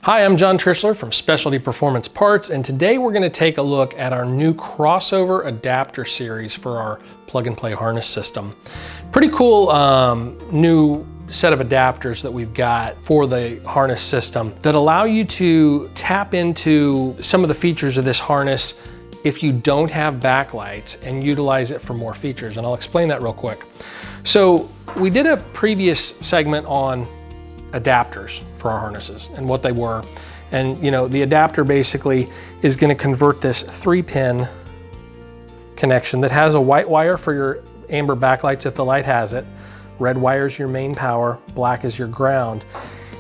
Hi, I'm John Trishler from Specialty Performance Parts, and today we're going to take a look at our new crossover adapter series for our plug-and-play harness system. Pretty cool new set of adapters that we've got for the harness system that allow you to tap into some of the features of this harness if you don't have backlights and utilize it for more features, and I'll explain that real quick. So we did a previous segment on adapters for our harnesses and what they were. And the adapter basically is going to convert this 3-pin connection that has a white wire for your amber backlights if the light has it. Red wire is your main power, black is your ground.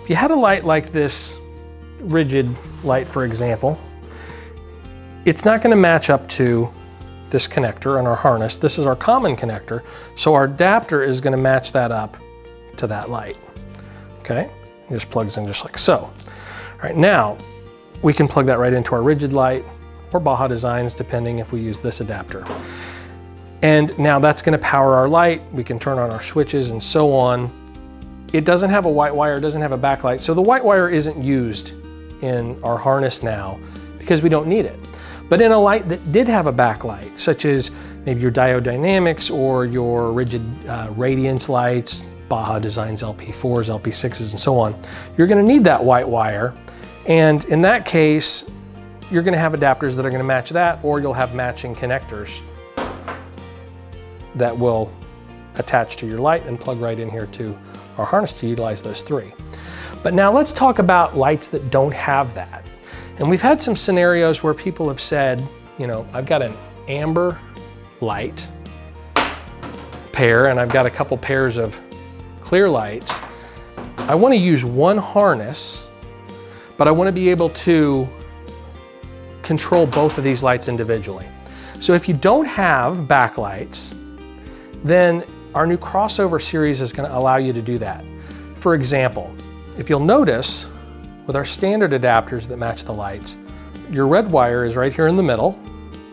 If you had a light like this rigid light, for example, it's not going to match up to this connector on our harness. This is our common connector, so our adapter is going to match that up to that light. Okay, it just plugs in just like so. All right, now we can plug that right into our rigid light or Baja Designs, depending if we use this adapter. And now that's going to power our light. We can turn on our switches and so on. It doesn't have a white wire, it doesn't have a backlight, so the white wire isn't used in our harness now because we don't need it. But in a light that did have a backlight, such as maybe your diode dynamics or your rigid radiance lights, Baja Designs LP4s, LP6s, and so on, you're going to need that white wire. And in that case, you're going to have adapters that are going to match that, or you'll have matching connectors that will attach to your light and plug right in here to our harness to utilize those three. But now let's talk about lights that don't have that. And we've had some scenarios where people have said, I've got an amber light pair and I've got a couple pairs of clear lights. I want to use one harness, but I want to be able to control both of these lights individually. So if you don't have backlights, then our new crossover series is going to allow you to do that. For example, if you'll notice, with our standard adapters that match the lights, your red wire is right here in the middle,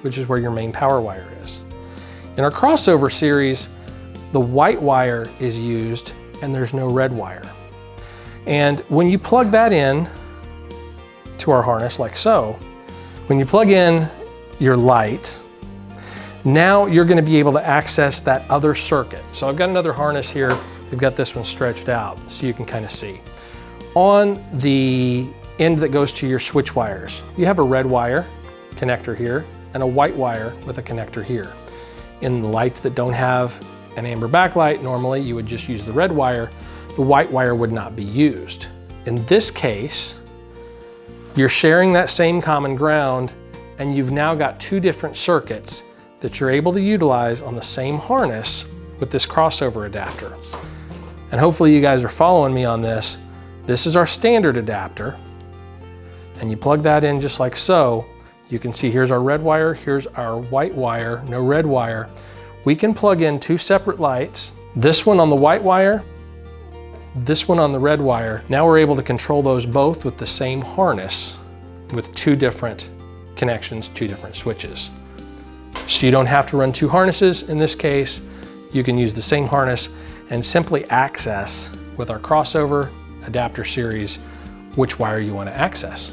which is where your main power wire is. In our crossover series, the white wire is used and there's no red wire. And when you plug that in to our harness like so, when you plug in your light, now you're going to be able to access that other circuit. So I've got another harness here. We've got this one stretched out so you can kind of see. On the end that goes to your switch wires, you have a red wire connector here and a white wire with a connector here. In the lights that don't have an amber backlight, normally you would just use the red wire. The white wire would not be used. In this case, you're sharing that same common ground and you've now got two different circuits that you're able to utilize on the same harness with this crossover adapter. And hopefully you guys are following me on this. This is our standard adapter, and you plug that in just like so. You can see here's our red wire, here's our white wire, no red wire. We can plug in two separate lights, this one on the white wire, this one on the red wire. Now we're able to control those both with the same harness with two different connections, two different switches. So you don't have to run two harnesses in this case. You can use the same harness and simply access with our crossover adapter series which wire you want to access.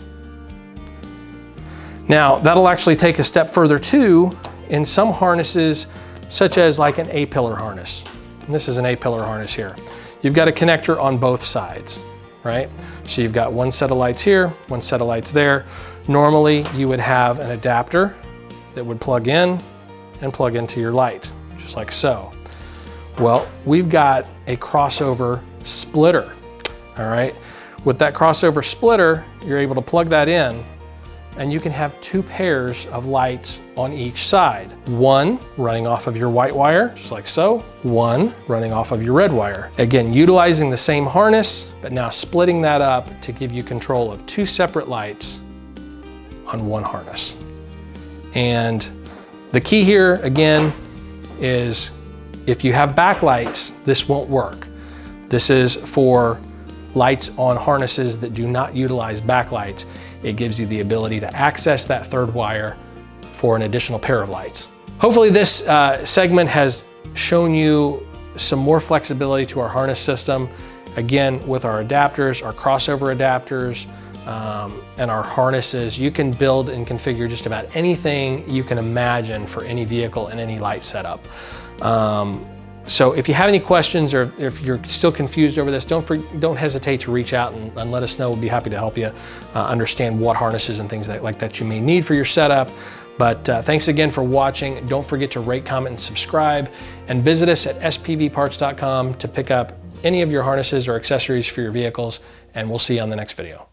Now that'll actually take a step further too in some harnesses, such as like an A-pillar harness. And this is an A-pillar harness here. You've got a connector on both sides, right? So you've got one set of lights here, one set of lights there. Normally you would have an adapter that would plug in and plug into your light, just like so. Well, we've got a crossover splitter, all right? With that crossover splitter, you're able to plug that in and you can have two pairs of lights on each side. One running off of your white wire, just like so. One running off of your red wire. Again, utilizing the same harness, but now splitting that up to give you control of two separate lights on one harness. And the key here, again, is if you have backlights, this won't work. This is for lights on harnesses that do not utilize backlights. It gives you the ability to access that third wire for an additional pair of lights. Hopefully this segment has shown you some more flexibility to our harness system. Again, with our adapters, our crossover adapters, and our harnesses. You can build and configure just about anything you can imagine for any vehicle and any light setup. So if you have any questions, or if you're still confused over this, don't hesitate to reach out and let us know. We'll be happy to help you understand what harnesses and things like that you may need for your setup. But thanks again for watching. Don't forget to rate, comment, and subscribe, and visit us at spvparts.com to pick up any of your harnesses or accessories for your vehicles, and we'll see you on the next video.